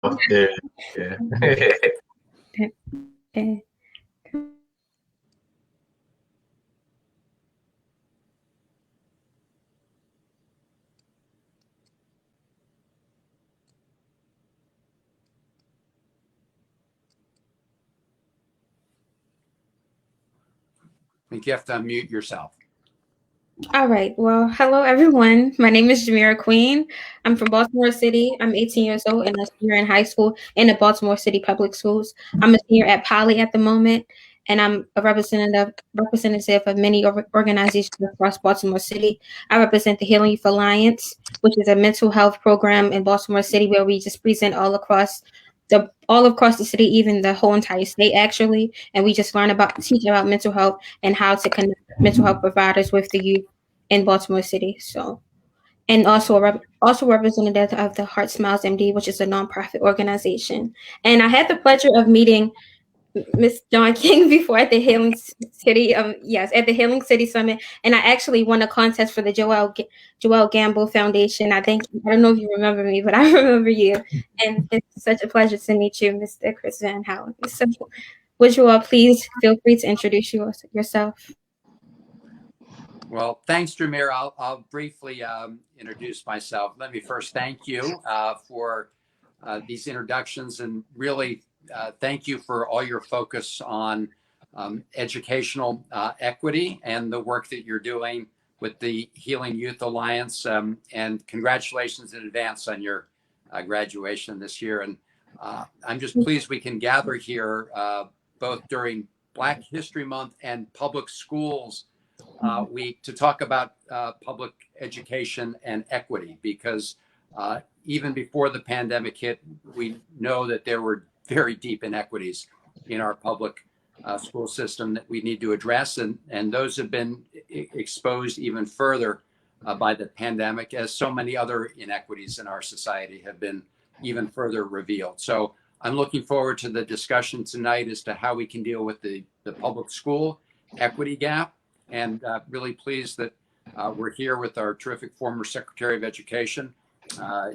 Yeah. Yeah. Okay. I think you have to unmute yourself. All right. Well, hello, everyone. My name is Jamira Queen. I'm from Baltimore City. I'm 18 years old and a senior in high school in the Baltimore City Public Schools. I'm a senior at Poly at the moment, and I'm a representative of many organizations across Baltimore City. I represent the Healing Youth Alliance, which is a mental health program in Baltimore City where we just present all across the city, even the whole entire state, actually. And we just teach about mental health and how to connect mental health providers with the youth in Baltimore City. So, and also representative of the Heart Smiles MD, which is a nonprofit organization. And I had the pleasure of meeting Miss John King before at the Healing City, at the Healing City Summit, and I actually won a contest for the Joel Gamble Foundation. I don't know if you remember me, but I remember you, and it's such a pleasure to meet you, Mr. Chris Van Houten. So, would you all please feel free to introduce yourself? Well, thanks, Jamir. I'll briefly introduce myself. Let me first thank you for these introductions, and really thank you for all your focus on educational equity and the work that you're doing with the Healing Youth Alliance. And congratulations in advance on your graduation this year. And I'm just pleased we can gather here both during Black History Month and Public Schools Week to talk about public education and equity, because even before the pandemic hit, we know that there were very deep inequities in our public school system that we need to address. And those have been exposed even further by the pandemic, as so many other inequities in our society have been even further revealed. So I'm looking forward to the discussion tonight as to how we can deal with the public school equity gap. And really pleased that we're here with our terrific former Secretary of Education,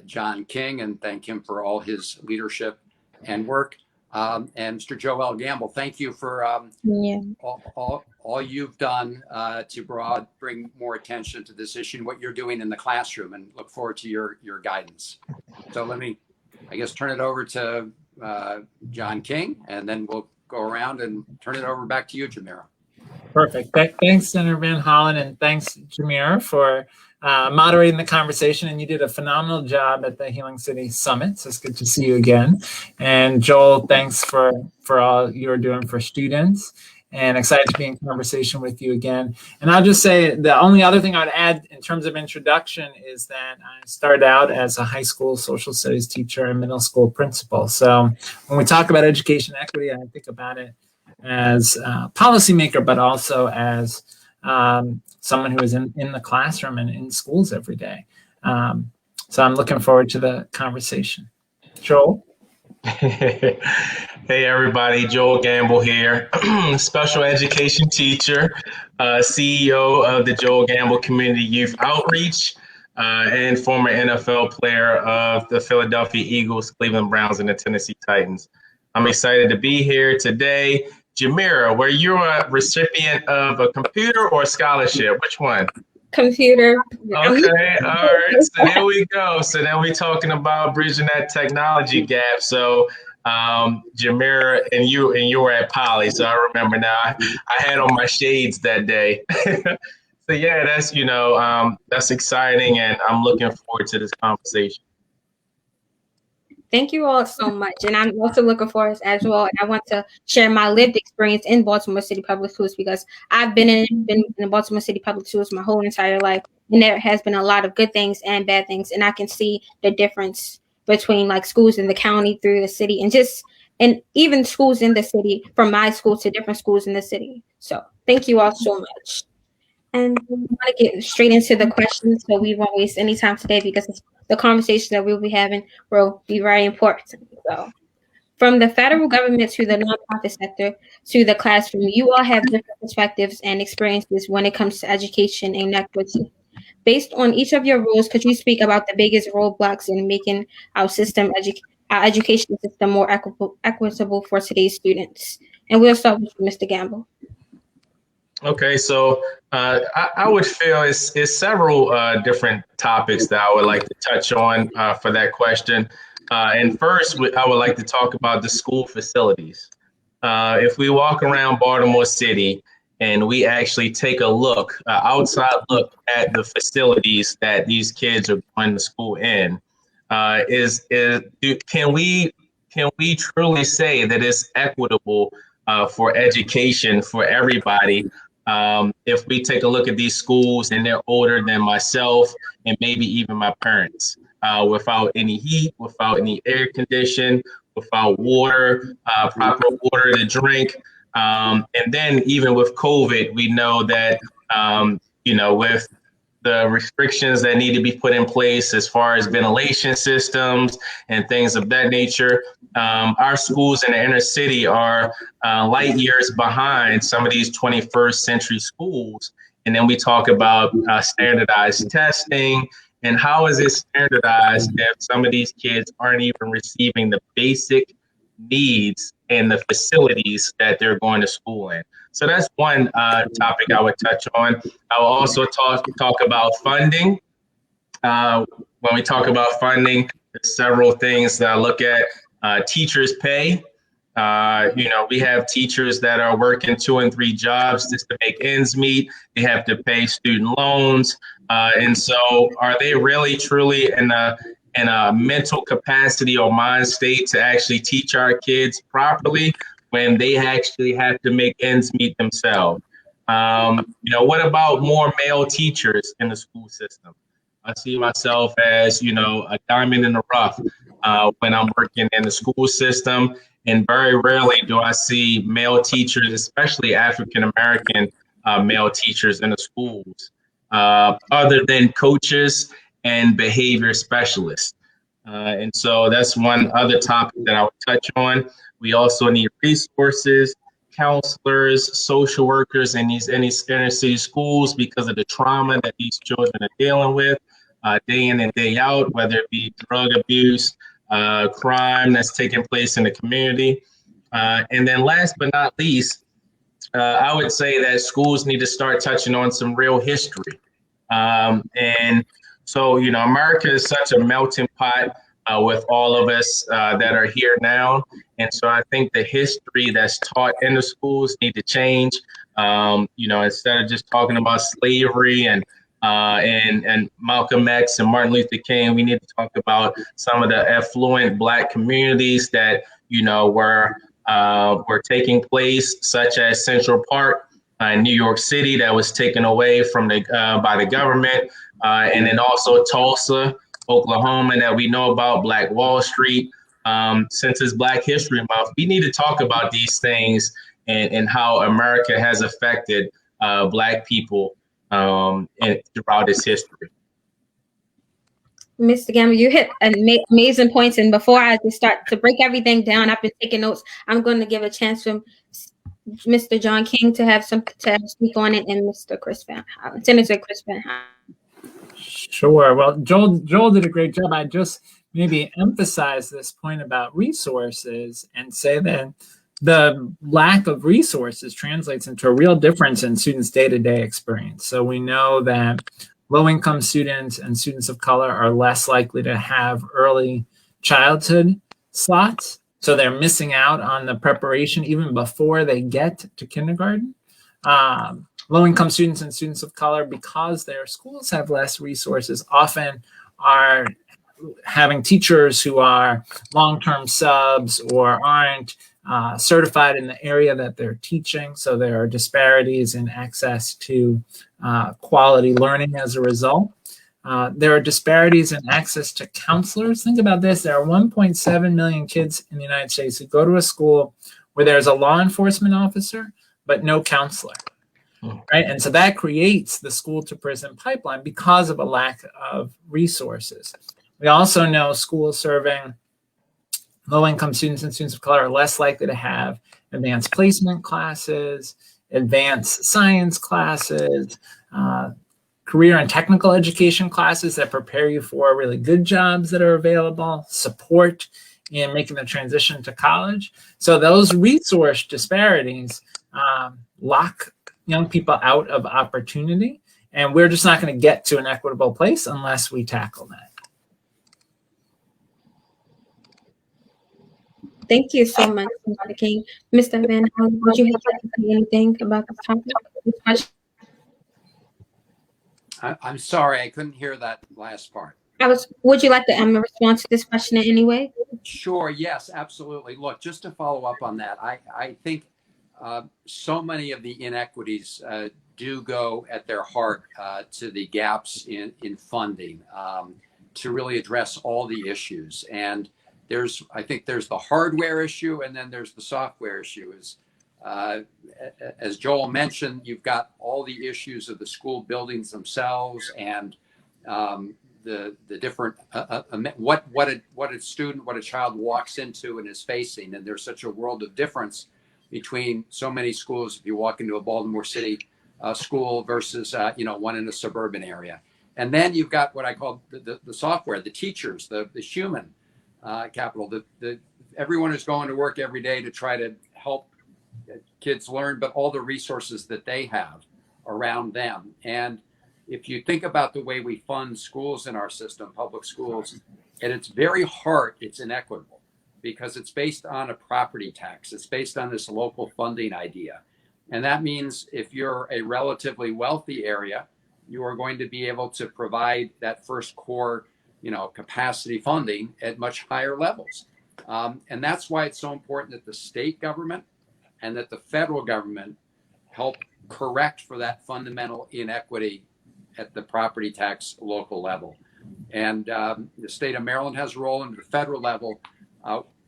John King, and thank him for all his leadership and work. And Mr. Joel Gamble, thank you for all you've done to bring more attention to this issue and what you're doing in the classroom, and look forward to your guidance. So let me, I guess, turn it over to John King, and then we'll go around and turn it over back to you, Jamira. Perfect. Thanks, Senator Van Hollen, and thanks, Jamira, for moderating the conversation. And you did a phenomenal job at the Healing City Summit, so it's good to see you again. And Joel, thanks for all you're doing for students, and excited to be in conversation with you again. And I'll just say the only other thing I'd add in terms of introduction is that I started out as a high school social studies teacher and middle school principal. So when we talk about education equity, I think about it as a policymaker, but also as someone who is in the classroom and in schools every day. So I'm looking forward to the conversation. Joel? Hey, everybody. Joel Gamble here, special education teacher, CEO of the Joel Gamble Community Youth Outreach, and former NFL player of the Philadelphia Eagles, Cleveland Browns, and the Tennessee Titans. I'm excited to be here today. Jamira, were you a recipient of a computer or a scholarship? Which one? Computer. Okay, all right. So there we go. So now we're talking about bridging that technology gap. So Jamira, and you were at Poly. So I remember now. I had on my shades that day. So yeah, that's exciting, and I'm looking forward to this conversation. Thank you all so much. And I'm also looking forward as well. And I want to share my lived experience in Baltimore City Public Schools, because I've been in Baltimore City Public Schools my whole entire life. And there has been a lot of good things and bad things. And I can see the difference between like schools in the county through the city, and even schools in the city, from my school to different schools in the city. So thank you all so much. And we want to get straight into the questions, so we won't waste any time today, because the conversation that we'll be having will be very important. So, from the federal government to the nonprofit sector to the classroom, you all have different perspectives and experiences when it comes to education and equity. Based on each of your roles, could you speak about the biggest roadblocks in making our our education system more equitable for today's students. And we'll start with Mr. Gamble. Okay, so I would feel it's several different topics that I would like to touch on for that question. And first, I would like to talk about the school facilities. If we walk around Baltimore City and we actually take a look, outside look at the facilities that these kids are going to school in, can we truly say that it's equitable for education for everybody? If we take a look at these schools and they're older than myself and maybe even my parents, without any heat, without any air condition, without water, proper water to drink. And then even with COVID, we know that, with the restrictions that need to be put in place as far as ventilation systems and things of that nature, our schools in the inner city are light years behind some of these 21st century schools. And then we talk about standardized testing. And how is it standardized if some of these kids aren't even receiving the basic needs and the facilities that they're going to school in? So that's one topic I would touch on. I will also talk about funding. When we talk about funding, there's several things that I look at. Teachers' pay. We have teachers that are working 2 and 3 jobs just to make ends meet. They have to pay student loans. And so are they really truly in a mental capacity or mind state to actually teach our kids properly when they actually have to make ends meet themselves? What about more male teachers in the school system? I see myself as, a diamond in the rough when I'm working in the school system. And very rarely do I see male teachers, especially African-American male teachers in the schools, other than coaches and behavior specialists. And so that's one other topic that I would touch on. We also need resources, counselors, social workers in these inner city schools because of the trauma that these children are dealing with day in and day out, whether it be drug abuse, crime that's taking place in the community. And then last but not least, I would say that schools need to start touching on some real history. And so, America is such a melting pot with all of us that are here now. And so I think the history that's taught in the schools need to change. Instead of just talking about slavery and Malcolm X and Martin Luther King, we need to talk about some of the affluent Black communities that, were taking place, such as Central Park in New York City that was taken away from by the government. And then also Tulsa, Oklahoma, that we know about, Black Wall Street. Since it's Black History Month, we need to talk about these things and how America has affected Black people throughout its history. Mr. Gamble, you hit amazing points. And before I just start to break everything down, I've been taking notes. I'm going to give a chance for Mr. John King to have some to speak on it, and Mr. Senator Chris Van Hollen. Sure. Well, Joel did a great job. I just maybe emphasize this point about resources and say that the lack of resources translates into a real difference in students' day-to-day experience. So we know that low-income students and students of color are less likely to have early childhood slots. So they're missing out on the preparation even before they get to kindergarten. Low-income students and students of color, because their schools have less resources, often are having teachers who are long-term subs or aren't certified in the area that they're teaching. So there are disparities in access to quality learning as a result. There are disparities in access to counselors. Think about this. There are 1.7 million kids in the United States who go to a school where there's a law enforcement officer, but no counselor. Right? And so that creates the school to prison pipeline because of a lack of resources. We also know schools serving low-income students and students of color are less likely to have advanced placement classes, advanced science classes, career and technical education classes that prepare you for really good jobs that are available, support in making the transition to college. So those resource disparities lock young people out of opportunity. And we're just not going to get to an equitable place unless we tackle that. Thank you so much, Mr. King. Mr. Van Hollen, would you like to say anything about this topic? This question? I'm sorry, I couldn't hear that last part. Would you like to respond to this question in any way? Sure, yes, absolutely. Look, just to follow up on that, I think so many of the inequities do go at their heart to the gaps in funding to really address all the issues. And I think there's the hardware issue, and then there's the software issue. As Joel mentioned, you've got all the issues of the school buildings themselves and the different what a child walks into and is facing, and there's such a world of difference between so many schools. If you walk into a Baltimore City school versus one in a suburban area, and then you've got what I call the software, the teachers, the human capital, everyone is going to work every day to try to help kids learn, but all the resources that they have around them. And if you think about the way we fund schools in our system, public schools, at its very heart, it's inequitable because it's based on a property tax. It's based on this local funding idea. And that means if you're a relatively wealthy area, you are going to be able to provide that first core, capacity funding at much higher levels. And that's why it's so important that the state government and that the federal government help correct for that fundamental inequity at the property tax local level. And the state of Maryland has a role, and at the federal level,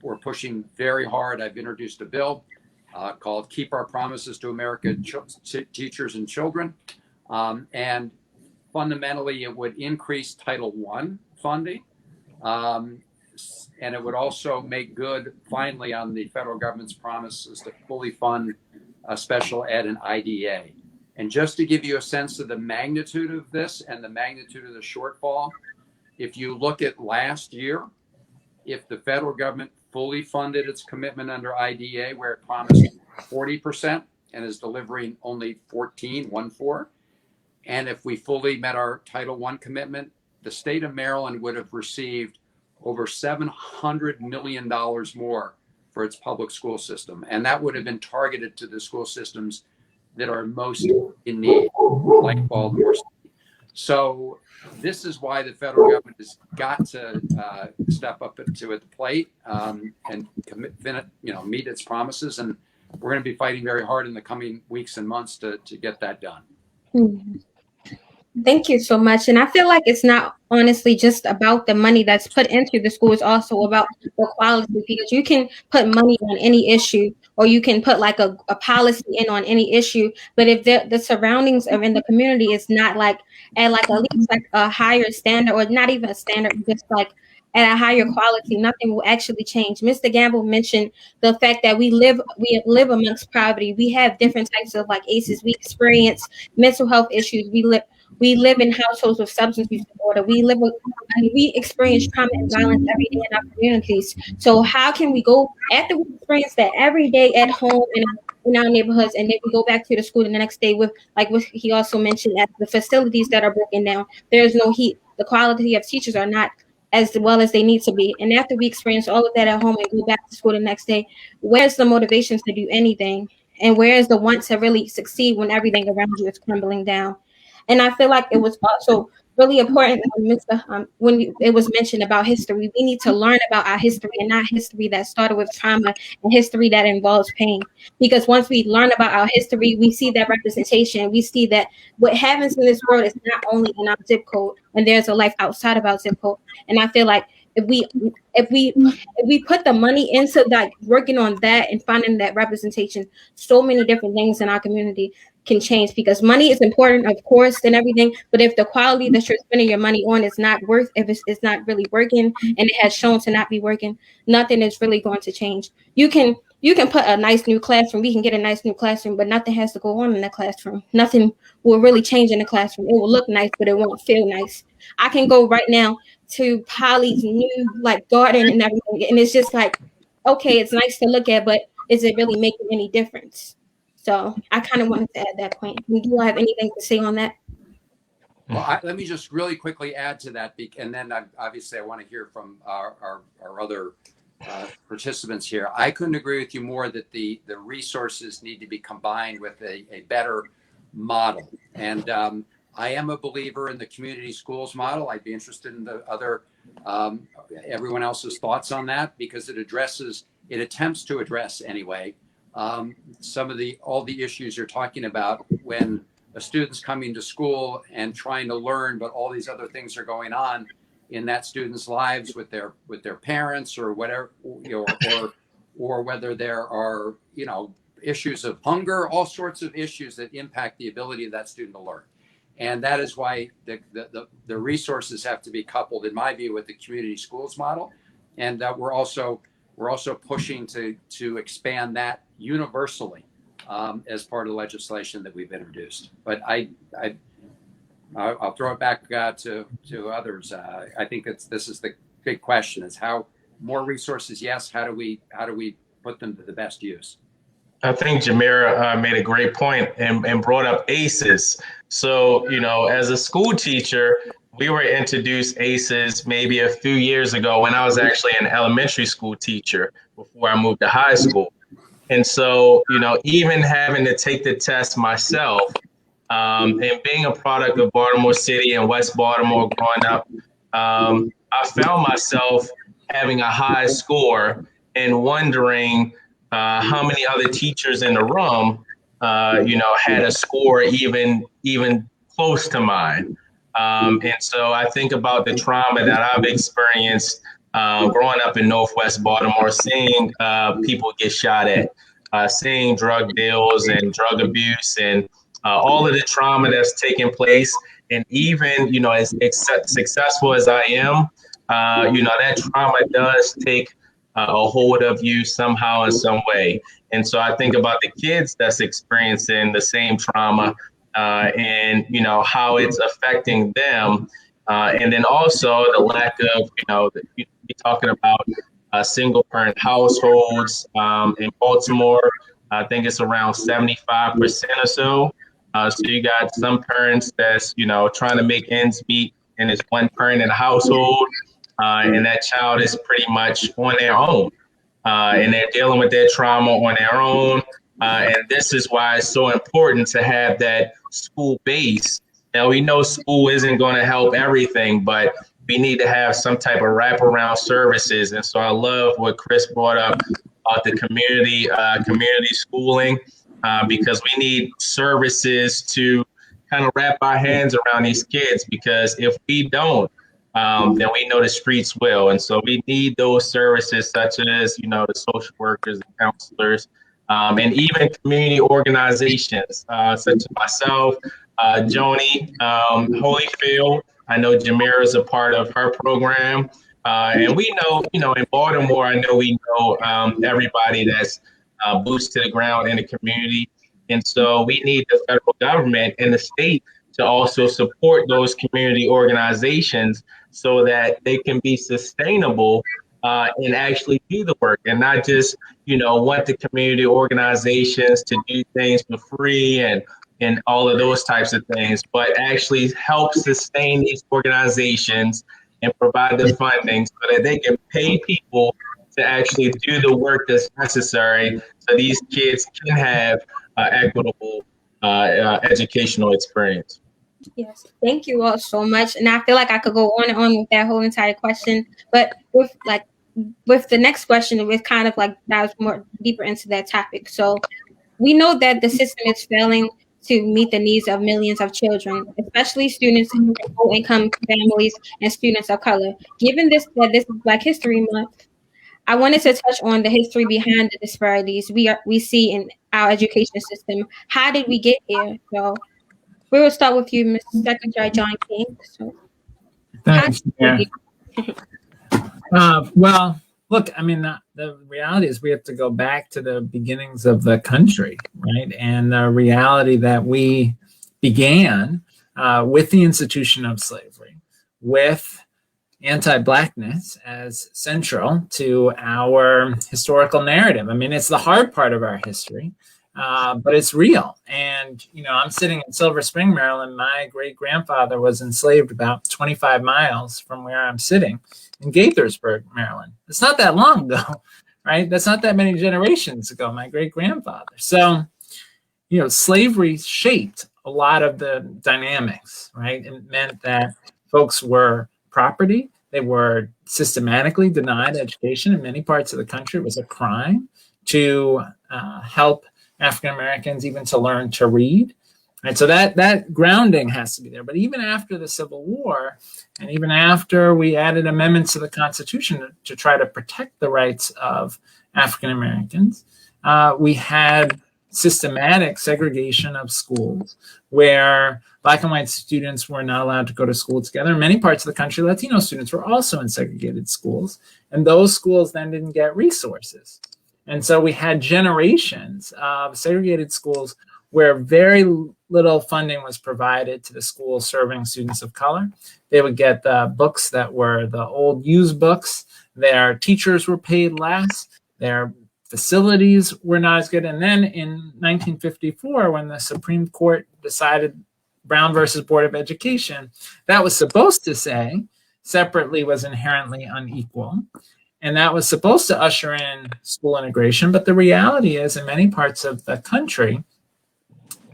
we're pushing very hard. I've introduced a bill called Keep Our Promises to America Teachers and Children. And fundamentally, it would increase Title I funding. And it would also make good, finally, on the federal government's promises to fully fund special ed and IDA. And just to give you a sense of the magnitude of this and the magnitude of the shortfall, if you look at last year, if the federal government fully funded its commitment under IDA, where it promised 40% and is delivering only 14, and if we fully met our Title I commitment, the state of Maryland would have received over $700 million more for its public school system. And that would have been targeted to the school systems that are most in need, like Baltimore City. So this is why the federal government has got to step up to the plate and meet its promises. And we're going to be fighting very hard in the coming weeks and months to get that done. Mm-hmm. Thank you so much. And I feel like it's not honestly just about the money that's put into the school. It's also about the quality, because you can put money on any issue, or you can put like a policy in on any issue. But if the surroundings are in the community is not like at like at least like a higher standard, or not even a standard, just like at a higher quality, nothing will actually change. Mr. Gamble mentioned the fact that we live amongst poverty. We have different types of like ACEs. We experience mental health issues. We live in households with substance use disorder. We experience trauma and violence every day in our communities. So how can we go after we experience that every day at home in our neighborhoods, and then we go back to the school the next day with, like what he also mentioned, at the facilities that are broken down. There's no heat. The quality of teachers are not as well as they need to be. And after we experience all of that at home and go back to school the next day, where's the motivation to do anything? And where is the want to really succeed when everything around you is crumbling down? And I feel like it was also really important when it was mentioned about history. We need to learn about our history, and not history that started with trauma and history that involves pain. Because once we learn about our history, we see that representation. We see that what happens in this world is not only in our zip code, and there's a life outside of our zip code. And I feel like if we put the money into like working on that and finding that representation, so many different things in our community can change. Because money is important, of course, and everything, but if the quality that you're spending your money on is not if it's not really working, and it has shown to not be working, nothing is really going to change. You can put a nice new classroom, we can get a nice new classroom, but nothing has to go on in the classroom. Nothing will really change in the classroom. It will look nice, but it won't feel nice. I can go right now to Polly's new like garden and everything, and it's just like, okay, it's nice to look at, but is it really making any difference? So I kind of wanted to add that point. Do you have anything to say on that? Well, let me just really quickly add to that, and then obviously I want to hear from our other participants here. I couldn't agree with you more that the resources need to be combined with a better model. And I am a believer in the community schools model. I'd be interested in the other everyone else's thoughts on that, because it attempts to address anyway some of all the issues you're talking about when a student's coming to school and trying to learn, but all these other things are going on in that student's lives with their parents or whatever, or whether there are, issues of hunger, all sorts of issues that impact the ability of that student to learn. And that is why the resources have to be coupled, in my view, with the community schools model. And we're also pushing to expand that universally as part of the legislation that we've introduced. But I'll throw it back to others. I think this is the big question: is how more resources? Yes. How do we put them to the best use? I think Jamira made a great point and brought up ACEs. So, as a school teacher, we were introduced ACEs maybe a few years ago when I was actually an elementary school teacher before I moved to high school. And so, even having to take the test myself, and being a product of Baltimore City and West Baltimore growing up, I found myself having a high score and wondering how many other teachers in the room, had a score even close to mine. And so I think about the trauma that I've experienced growing up in Northwest Baltimore, seeing people get shot at, seeing drug deals and drug abuse and all of the trauma that's taken place. And even, as successful as I am, that trauma does take a hold of you somehow in some way. And so I think about the kids that's experiencing the same trauma and, how it's affecting them. And then also the lack of, you're talking about single parent households in Baltimore. I think it's around 75% or so. So you got some parents that's, trying to make ends meet, and it's one parent in the household. And that child is pretty much on their own, and they're dealing with their trauma on their own. And this is why it's so important to have that school base. Now, we know school isn't going to help everything, but we need to have some type of wraparound services. And so I love what Chris brought up about the community schooling, because we need services to kind of wrap our hands around these kids, because if we don't, then we know the streets will. And so we need those services such as, the social workers and counselors, and even community organizations such as myself, Joni, Holyfield. I know Jamira is a part of her program. And we know, in Baltimore, I know we know everybody that's boots to the ground in the community. And so we need the federal government and the state to also support those community organizations so that they can be sustainable and actually do the work, and not just, want the community organizations to do things for free and all of those types of things, but actually help sustain these organizations and provide the funding so that they can pay people to actually do the work that's necessary so these kids can have equitable educational experience. Yes, thank you all so much. And I feel like I could go on and on with that whole entire question, but with the next question, it kind of like dives more deeper into that topic. So we know that the system is failing to meet the needs of millions of children, especially students in low-income families and students of color. Given that this is Black History Month, I wanted to touch on the history behind the disparities we see in our education system. How did we get here? So we will start with you, Mr. Secretary John King. So, thanks. Yeah. Well, look, I mean, the reality is we have to go back to the beginnings of the country, right? And the reality that we began with the institution of slavery, with anti-Blackness as central to our historical narrative. I mean, it's the hard part of our history, but it's real. And, I'm sitting in Silver Spring, Maryland. My great-grandfather was enslaved about 25 miles from where I'm sitting in Gaithersburg, Maryland. It's not that long ago, right? That's not that many generations ago, my great-grandfather. So, slavery shaped a lot of the dynamics, right? It meant that folks were property. They were systematically denied education in many parts of the country. It was a crime to help African Americans even to learn to read. And so that grounding has to be there. But even after the Civil War, and even after we added amendments to the Constitution to try to protect the rights of African Americans, we had systematic segregation of schools where Black and white students were not allowed to go to school together. In many parts of the country, Latino students were also in segregated schools, and those schools then didn't get resources. And so we had generations of segregated schools where very little funding was provided to the schools serving students of color. They would get the books that were the old used books. Their teachers were paid less. Their facilities were not as good. And then in 1954, when the Supreme Court decided Brown versus Board of Education, that was supposed to say separately was inherently unequal. And that was supposed to usher in school integration. But the reality is, in many parts of the country,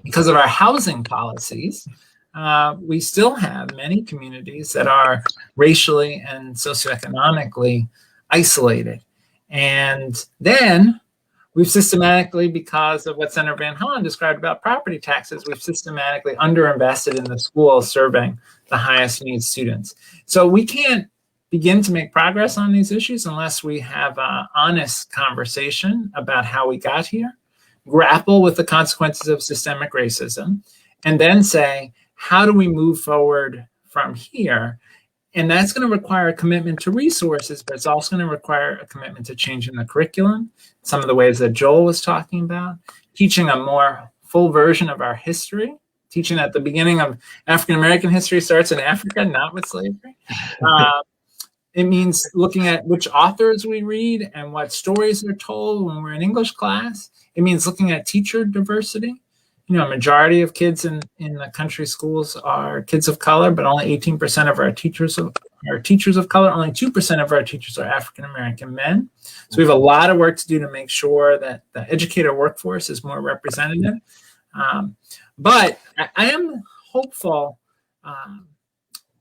because of our housing policies, we still have many communities that are racially and socioeconomically isolated. And then we've systematically, because of what Senator Van Hollen described about property taxes, we've systematically underinvested in the schools serving the highest needs students. So we can't begin to make progress on these issues unless we have an honest conversation about how we got here, grapple with the consequences of systemic racism, and then say, how do we move forward from here? And that's going to require a commitment to resources, but it's also going to require a commitment to changing the curriculum, some of the ways that Joel was talking about, teaching a more full version of our history, teaching at the beginning of African-American history starts in Africa, not with slavery. It means looking at which authors we read and what stories are told when we're in English class. It means looking at teacher diversity. A majority of kids in the country schools are kids of color, but only 18% of our teachers are teachers of color. Only 2% of our teachers are African-American men. So we have a lot of work to do to make sure that the educator workforce is more representative. But I am hopeful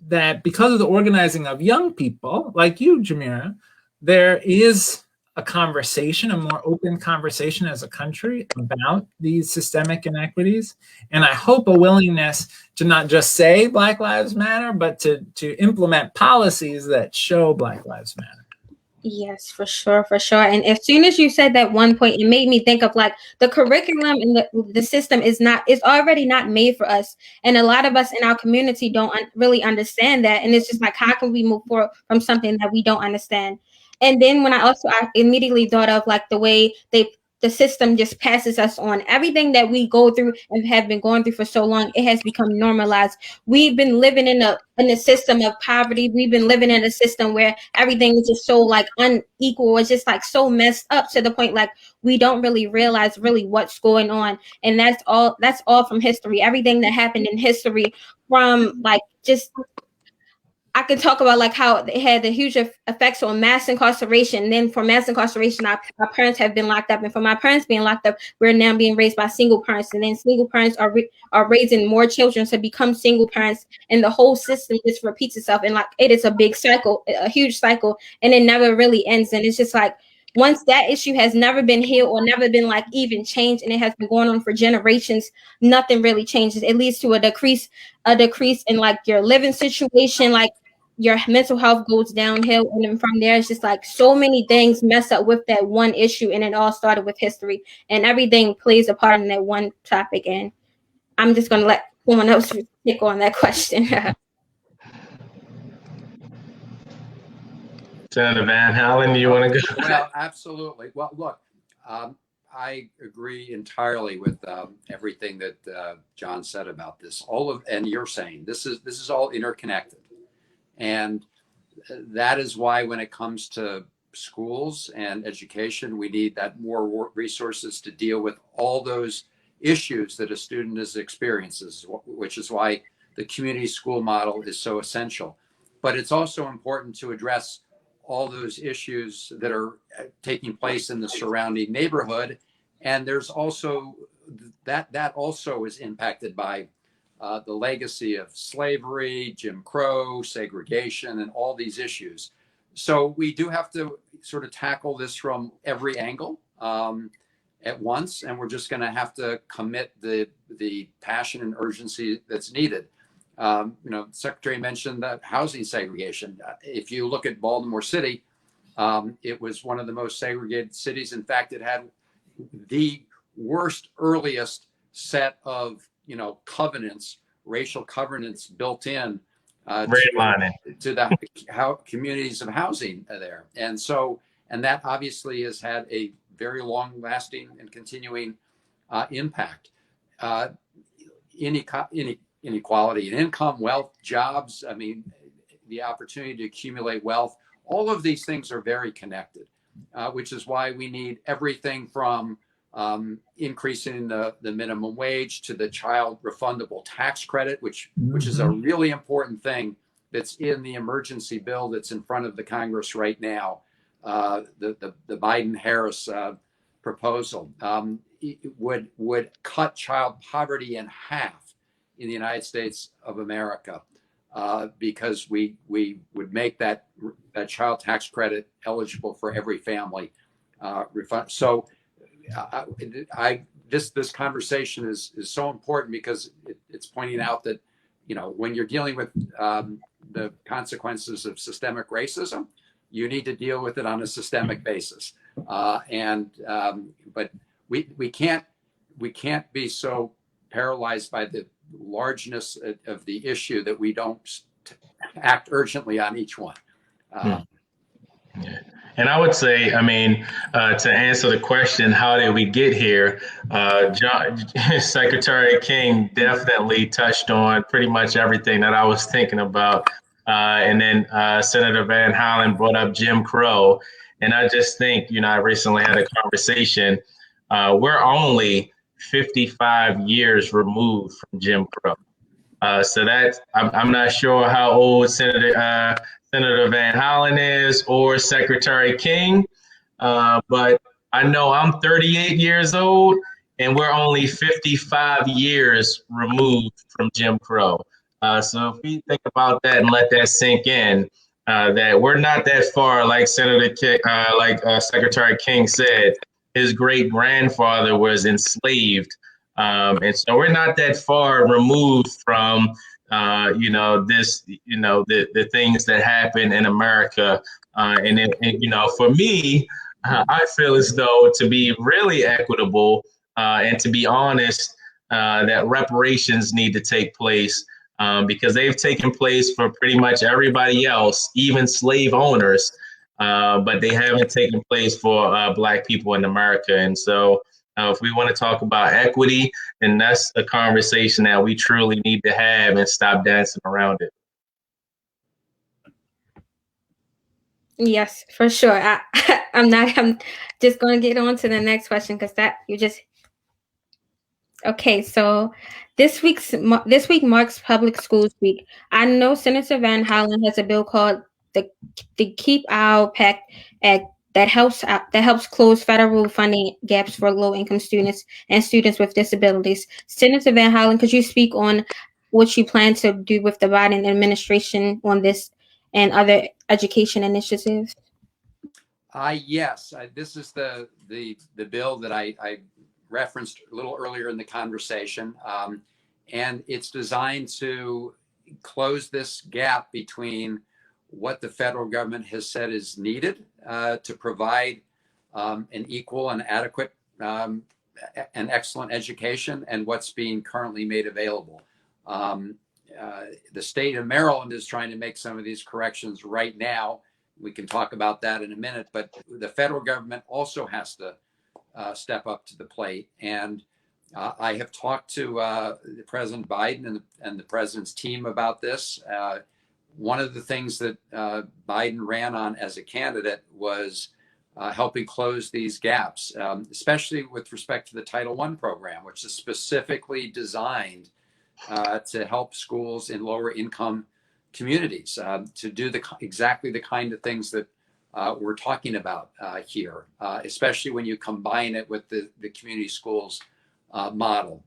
that because of the organizing of young people like you, Jamira, there is a conversation, a more open conversation as a country about these systemic inequities. And I hope a willingness to not just say Black Lives Matter, but to implement policies that show Black Lives Matter. Yes, for sure, for sure. And as soon as you said that one point, it made me think of like the curriculum and the system is already not made for us. And a lot of us in our community don't really understand that. And it's just like, how can we move forward from something that we don't understand? And then when I immediately thought of like the way the system just passes us on. Everything that we go through and have been going through for so long, it has become normalized. We've been living in a system of poverty. We've been living in a system where everything is just so like unequal. It's just like so messed up to the point like we don't really realize really what's going on. And that's all from history. Everything that happened in history from like just I could talk about like how it had the huge effects on mass incarceration. And then for mass incarceration, our parents have been locked up. And for my parents being locked up, we're now being raised by single parents. And then single parents are raising more children to become single parents. And the whole system just repeats itself. And like it is a big cycle, a huge cycle. And it never really ends. And it's just like once that issue has never been healed or never been like even changed, and it has been going on for generations, nothing really changes. It leads to a decrease in like your living situation, like your mental health goes downhill. And then from there, it's just like so many things mess up with that one issue. And it all started with history, and everything plays a part in that one topic. And I'm just going to let someone else pick on that question. Senator Van Hollen, do you want to go? Well, absolutely. Well, look, I agree entirely with everything that John said about this. And you're saying this is all interconnected. And that is why when it comes to schools and education, we need that more resources to deal with all those issues that a student is experiences, which is why the community school model is so essential. But it's also important to address all those issues that are taking place in the surrounding neighborhood. And there's also that also is impacted by the legacy of slavery, Jim Crow, segregation, and all these issues. So we do have to sort of tackle this from every angle at once, and we're just going to have to commit the passion and urgency that's needed. You know, the Secretary mentioned that housing segregation. If you look at Baltimore City, it was one of the most segregated cities. In fact, it had the worst, earliest set of, you know, covenants, racial covenants built in to the communities of housing there. And so, and that obviously has had a very long lasting and continuing impact. Inequality in income, wealth, jobs, I mean, the opportunity to accumulate wealth, all of these things are very connected, which is why we need everything from increasing the minimum wage to the child refundable tax credit, which is a really important thing that's in the emergency bill that's in front of the Congress right now, the Biden-Harris proposal. It would cut child poverty in half in the United States of America, because we would make that child tax credit eligible for every family refund. So this conversation is so important because it's pointing out that, you know, when you're dealing with the consequences of systemic racism, you need to deal with it on a systemic basis. But we can't be so paralyzed by the largeness of the issue that we don't act urgently on each one. Yeah. And I would say, I mean, to answer the question, how did we get here? Secretary King definitely touched on pretty much everything that I was thinking about. And then Senator Van Hollen brought up Jim Crow. And I just think, you know, I recently had a conversation. We're only 55 years removed from Jim Crow. So that's, I'm not sure how old Senator Van Hollen is or Secretary King, but I know I'm 38 years old and we're only 55 years removed from Jim Crow. So if we think about that and let that sink in, that we're not that far, like Secretary King said, his great grandfather was enslaved. And so we're not that far removed from, the things that happen in America. And for me, I feel as though to be really equitable and to be honest, that reparations need to take place because they've taken place for pretty much everybody else, even slave owners, but they haven't taken place for Black people in America. And so if we want to talk about equity, then that's a conversation that we truly need to have and stop dancing around it. Yes, for sure. I'm just going to get on to the next question because okay. So this week marks Public Schools Week. I know Senator Van Hollen has a bill called the Keep Our Pact Act that helps close federal funding gaps for low-income students and students with disabilities. Senator Van Hollen, could you speak on what you plan to do with the Biden administration on this and other education initiatives? Yes, this is the bill that I referenced a little earlier in the conversation, and it's designed to close this gap between what the federal government has said is needed to provide an equal and adequate and excellent education and what's being currently made available. The state of Maryland is trying to make some of these corrections right now. We can talk about that in a minute, but the federal government also has to step up to the plate. And I have talked to President Biden and the president's team about this. one of the things that Biden ran on as a candidate was helping close these gaps, especially with respect to the Title I program, which is specifically designed to help schools in lower income communities to do exactly the kind of things that we're talking about here, especially when you combine it with the community schools model,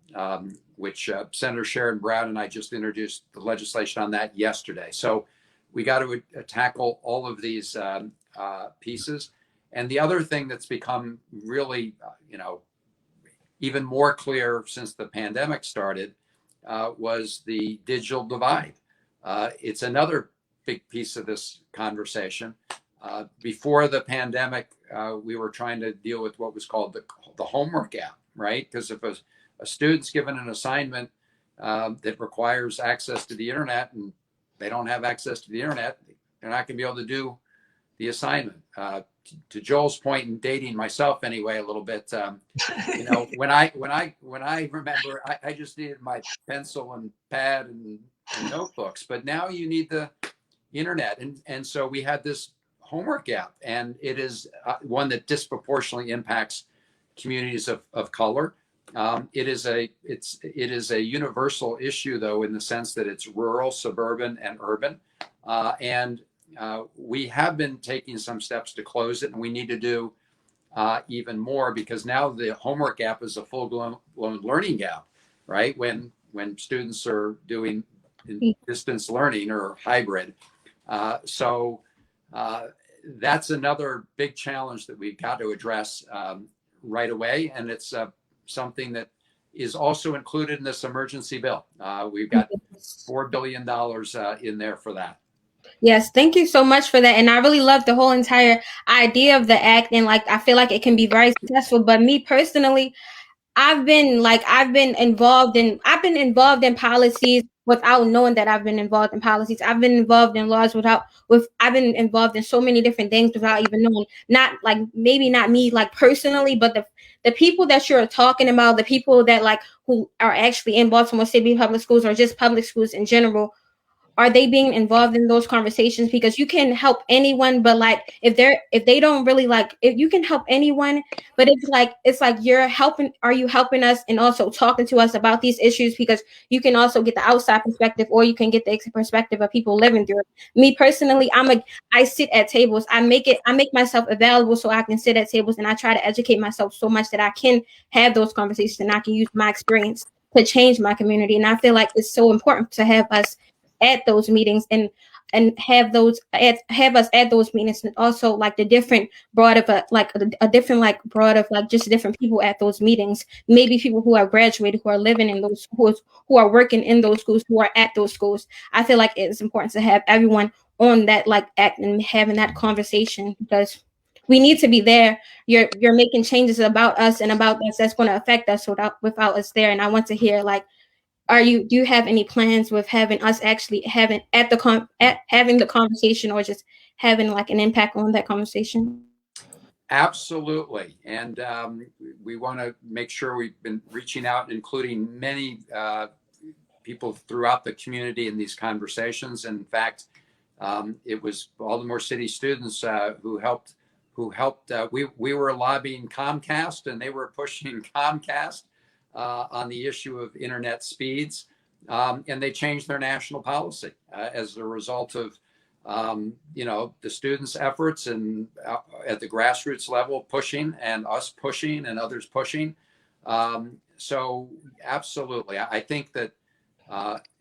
which Senator Sherrod Brown and I just introduced the legislation on that yesterday. So we got to tackle all of these pieces. And the other thing that's become really, even more clear since the pandemic started was the digital divide. It's another big piece of this conversation. Before the pandemic, we were trying to deal with what was called the homework gap, right? Because if a student's given an assignment that requires access to the internet and they don't have access to the internet, they're not going to be able to do the assignment. To Joel's point, in dating myself anyway a little bit, when I remember, I just needed my pencil and pad and notebooks, but now you need the internet, and so we had this homework gap, and it is one that disproportionately impacts communities of color. It is a universal issue, though, in the sense that it's rural, suburban, and urban, and we have been taking some steps to close it, and we need to do even more, because now the homework gap is a full-blown learning gap, right? When students are doing distance learning or hybrid. So that's another big challenge that we've got to address right away. And it's something that is also included in this emergency bill. We've got $4 billion in there for that. Yes, thank you so much for that. And I really love the whole entire idea of the act. And I feel like it can be very successful. But me personally, I've been involved in policies without knowing that I've been involved in policies. I've been involved in laws I've been involved in so many different things without even knowing. Maybe not me personally, but the people that you're talking about, the people that who are actually in Baltimore City public schools or just public schools in general. Are they being involved in those conversations? Because you can help anyone, but if they don't really if you can help anyone, but it's like are you helping us and also talking to us about these issues? Because you can also get the outside perspective, or you can get the perspective of people living through it. Me personally, I sit at tables. I make myself available so I can sit at tables, and I try to educate myself so much that I can have those conversations and I can use my experience to change my community. And I feel like it's so important to have us at those meetings and have us at those meetings, and also the different broad of a different broad of just different people at those meetings. Maybe people who are graduated, who are living in those schools, who are working in those schools, who are at those schools. I feel like it's important to have everyone on that act and having that conversation, because we need to be there. You're making changes about us and about us that's going to affect us without us there. And I want to hear do you have any plans with having us actually having having the conversation, or just having an impact on that conversation? Absolutely. And we want to make sure we've been reaching out, including many people throughout the community in these conversations. And in fact, it was Baltimore City students who helped. We were lobbying Comcast, and they were pushing Comcast on the issue of internet speeds, and they changed their national policy as a result of the students' efforts and at the grassroots level pushing, and us pushing, and others pushing. So absolutely, I think that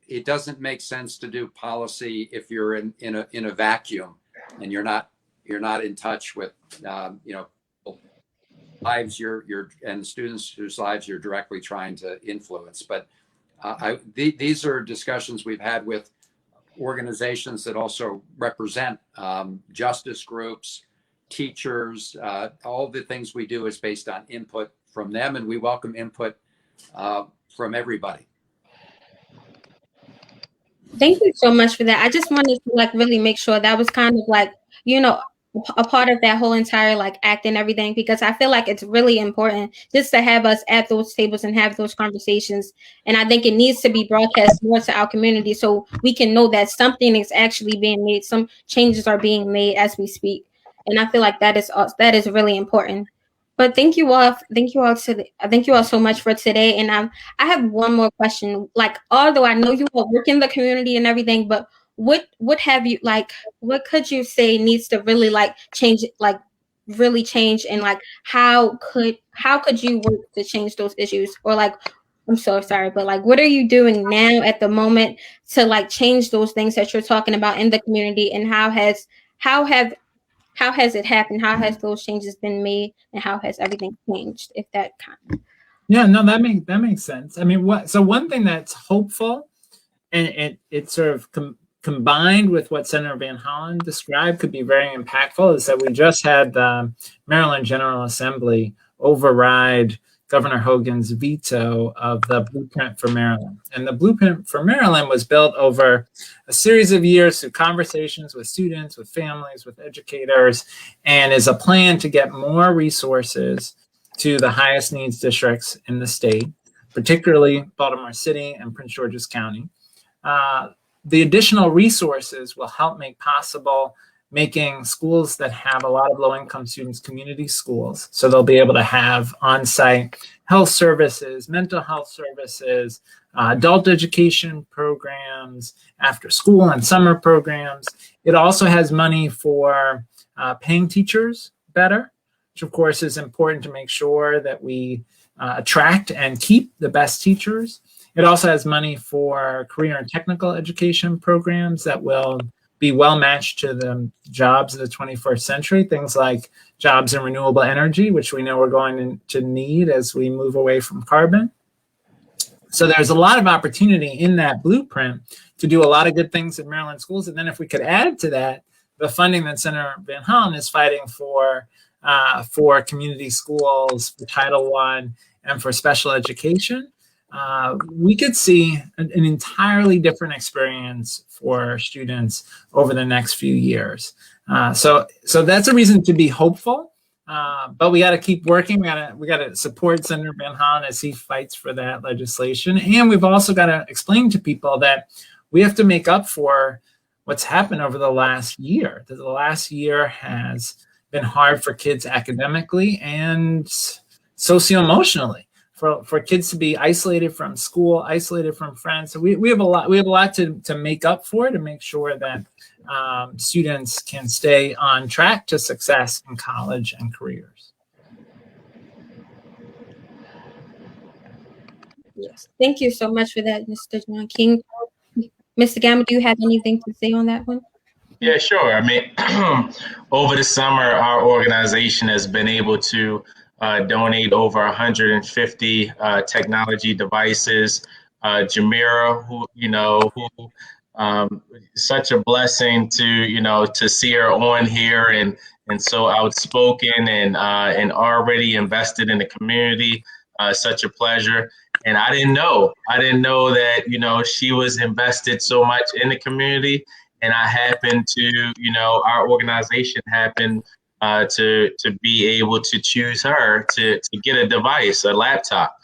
it doesn't make sense to do policy if you're in a vacuum and you're not in touch with lives and students whose lives you're directly trying to influence. But these are discussions we've had with organizations that also represent justice groups, teachers. All the things we do is based on input from them, and we welcome input from everybody. Thank you so much for that. I just wanted to really make sure that was kind of a part of that whole entire like act and everything, because I feel like it's really important just to have us at those tables and have those conversations. And I think it needs to be broadcast more to our community so we can know that something is actually being made, some changes are being made as we speak. And I feel like that is really important. But thank you all thank you all so much for today. And I have one more question. Like, although I know you all work in the community and everything, but what have you like what could you say needs to really like change, like really change, and like how could you work to change those issues? Or like, I'm so sorry, but like what are you doing now at the moment to like change those things that you're talking about in the community, and how has it happened? How has those changes been made, and how has everything changed? If that kind of. Yeah, no, that makes sense. I mean, one thing that's hopeful, and it sort of combined with what Senator Van Hollen described could be very impactful, is that we just had the Maryland General Assembly override Governor Hogan's veto of the Blueprint for Maryland. And the Blueprint for Maryland was built over a series of years through conversations with students, with families, with educators, and is a plan to get more resources to the highest needs districts in the state, particularly Baltimore City and Prince George's County. The additional resources will help make possible making schools that have a lot of low-income students community schools. So they'll be able to have on-site health services, mental health services, adult education programs, after school and summer programs. It also has money for paying teachers better, which of course is important to make sure that we attract and keep the best teachers. It also has money for career and technical education programs that will be well matched to the jobs of the 21st century, things like jobs in renewable energy, which we know we're going to need as we move away from carbon. So there's a lot of opportunity in that blueprint to do a lot of good things in Maryland schools. And then if we could add to that the funding that Senator Van Hollen is fighting for community schools, for Title I, and for special education, we could see an entirely different experience for students over the next few years. So that's a reason to be hopeful, but we got to keep working. We got to support Senator Van Hollen as he fights for that legislation. And we've also got to explain to people that we have to make up for what's happened over the last year. That the last year has been hard for kids academically and socio-emotionally. For kids to be isolated from school, isolated from friends. So we have a lot to make up for, to make sure that students can stay on track to success in college and careers. Yes, thank you so much for that, Mr. John King. Mr. Gamble, do you have anything to say on that one? Yeah, sure. I mean, over the summer, our organization has been able to donate over 150 technology devices. Jamira, who such a blessing to see her on here and so outspoken and already invested in the community. Such a pleasure. And I didn't know that she was invested so much in the community. And I happened to, our organization happened to be able to choose her to get a device, a laptop,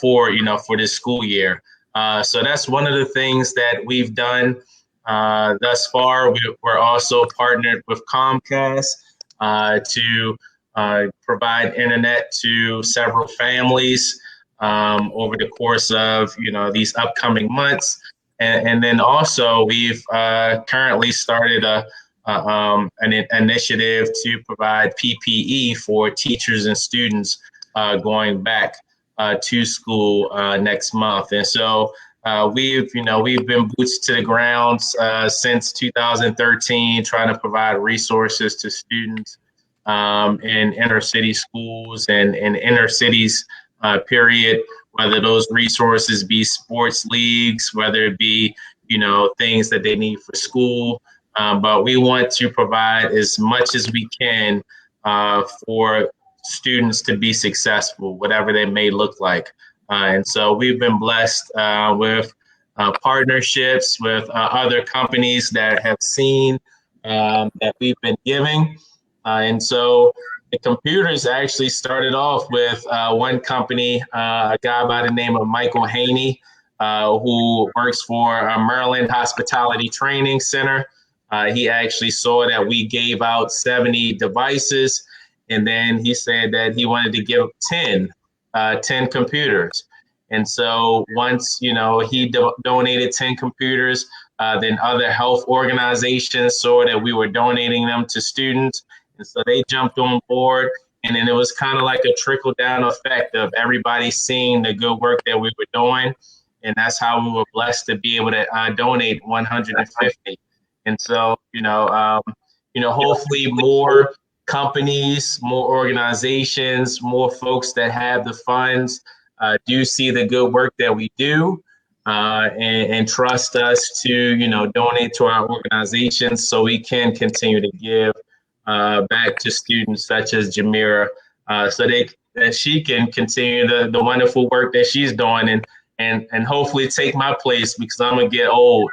for this school year. So that's one of the things that we've done thus far. We're also partnered with Comcast to provide internet to several families over the course of these upcoming months. And then also we've currently started an initiative to provide PPE for teachers and students going back to school next month. And so we've been boots to the ground since 2013, trying to provide resources to students in inner city schools and in inner cities, period, whether those resources be sports leagues, whether it be, things that they need for school. But we want to provide as much as we can for students to be successful, whatever they may look like. And so we've been blessed with partnerships with other companies that have seen that we've been giving. And so the computers actually started off with one company, a guy by the name of Michael Haney, who works for Maryland Hospitality Training Center. He actually saw that we gave out 70 devices, and then he said that he wanted to give 10 computers. And so once, he donated 10 computers, then other health organizations saw that we were donating them to students. And so they jumped on board. And then it was kind of like a trickle down effect of everybody seeing the good work that we were doing. And that's how we were blessed to be able to donate 150. And so, hopefully more companies, more organizations, more folks that have the funds do see the good work that we do and trust us to, donate to our organizations so we can continue to give back to students such as Jamira so that she can continue the wonderful work that she's doing and hopefully take my place because I'm going to get old.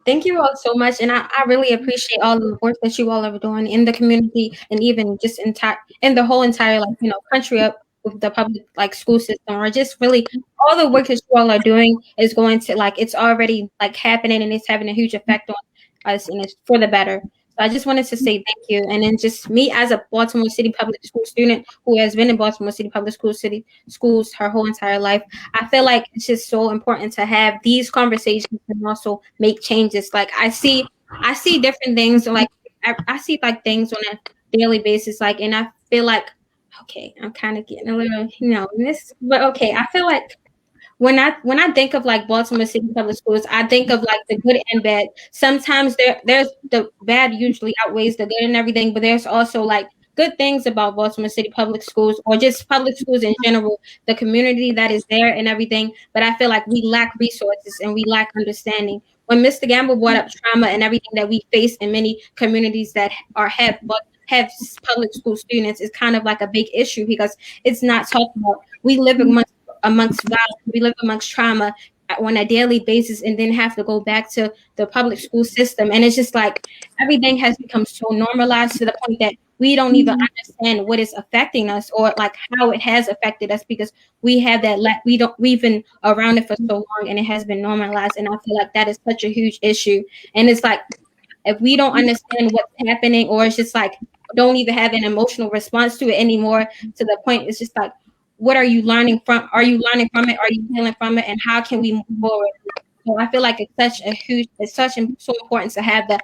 Thank you all so much, and I really appreciate all the work that you all are doing in the community, and even just in the whole entire country up with the public school system, or just really all the work that you all are doing is going to it's already happening, and it's having a huge effect on us, and it's for the better. So I just wanted to say thank you, and then just me as a Baltimore City Public School student who has been in Baltimore City Public Schools her whole entire life. I feel like it's just so important to have these conversations and also make changes. I see different things, I see things on a daily basis, and I feel like, okay, I'm kind of getting a little, this, but okay, I feel like when I think of Baltimore City Public Schools, I think of the good and bad. Sometimes there's the bad usually outweighs the good and everything, but there's also good things about Baltimore City Public Schools, or just public schools in general, the community that is there and everything. But I feel like we lack resources and we lack understanding. When Mr. Gamble brought up trauma and everything that we face in many communities that have public school students, is kind of a big issue because it's not talked about. We live amongst violence, we live amongst trauma on a daily basis, and then have to go back to the public school system. And it's just everything has become so normalized to the point that we don't even understand what is affecting us, or how it has affected us, because we have we've been around it for so long and it has been normalized. And I feel like that is such a huge issue. And it's if we don't understand what's happening, or it's just don't even have an emotional response to it anymore, to the point it's just what are you learning from? Are you learning from it? Are you healing from it? And how can we move forward? So I feel like it's so important to have the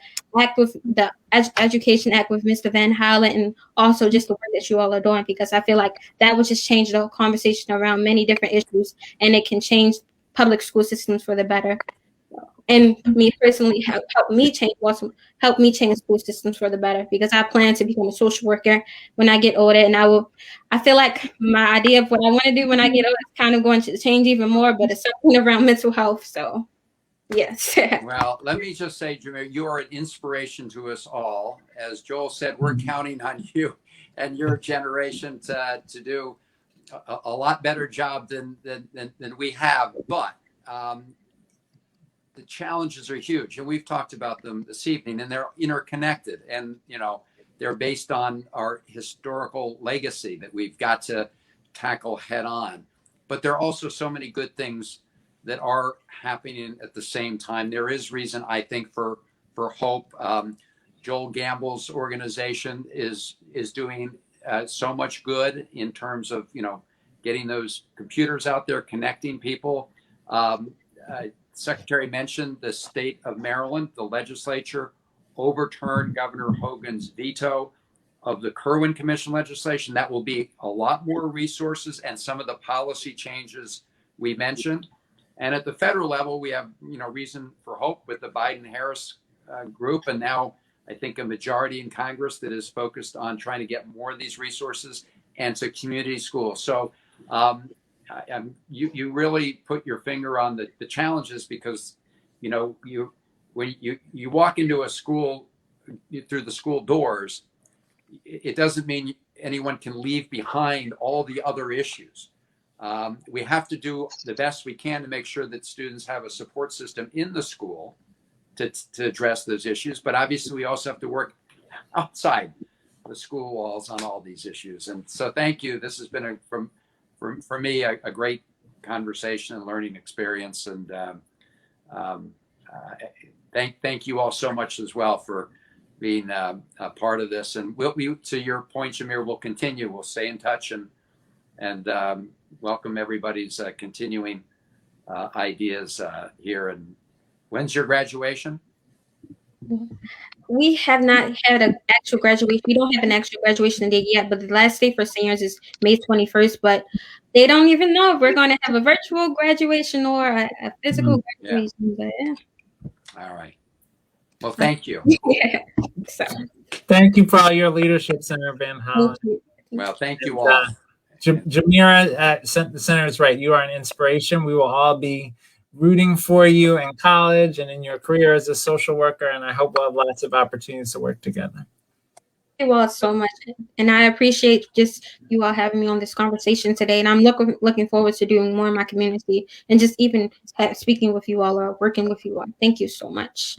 Education Act with Mr. Van Hollen, and also just the work that you all are doing, because I feel like that would just change the conversation around many different issues, and it can change public school systems for the better. And me personally, help me change school systems for the better, because I plan to become a social worker when I get older. And I feel like my idea of what I want to do when I get older is kind of going to change even more, but it's something around mental health. So yes. Well, let me just say, Jamir, you are an inspiration to us all. As Joel said, we're counting on you and your generation to do a lot better job than we have. But the challenges are huge, and we've talked about them this evening, and they're interconnected, and they're based on our historical legacy that we've got to tackle head on. But there are also so many good things that are happening at the same time. There is reason, I think, for hope. Joel Gamble's organization is doing so much good in terms of getting those computers out there, connecting people. Secretary mentioned the state of Maryland. The legislature overturned Governor Hogan's veto of the Kirwan Commission legislation. That will be a lot more resources and some of the policy changes we mentioned. And at the federal level, we have reason for hope with the Biden-Harris group, and now I think a majority in Congress that is focused on trying to get more of these resources and to community schools. So you really put your finger on the challenges, because when you walk into a school through the school doors, it doesn't mean anyone can leave behind all the other issues. We have to do the best we can to make sure that students have a support system in the school to address those issues. But obviously, we also have to work outside the school walls on all these issues. And so thank you. This has been, for me, a great conversation and learning experience. And thank you all so much as well for being a part of this. And we, to your point, Shamir, we'll continue. We'll stay in touch and welcome everybody's continuing ideas here. And when's your graduation? We have not had an actual graduation. We don't have an actual graduation date yet, but the last day for seniors is May 21st. But they don't even know if we're going to have a virtual graduation or a physical graduation. But, yeah. All right. Well, thank you. Yeah. So. Thank you for all your leadership, Senator Van Hollen. Well, thank you all. Jamira at the center is right. You are an inspiration. We will all be rooting for you in college and in your career as a social worker, and I hope we'll have lots of opportunities to work together. Thank you all so much, and I appreciate just you all having me on this conversation today, and I'm looking forward to doing more in my community and just even speaking with you all or working with you all. Thank you so much.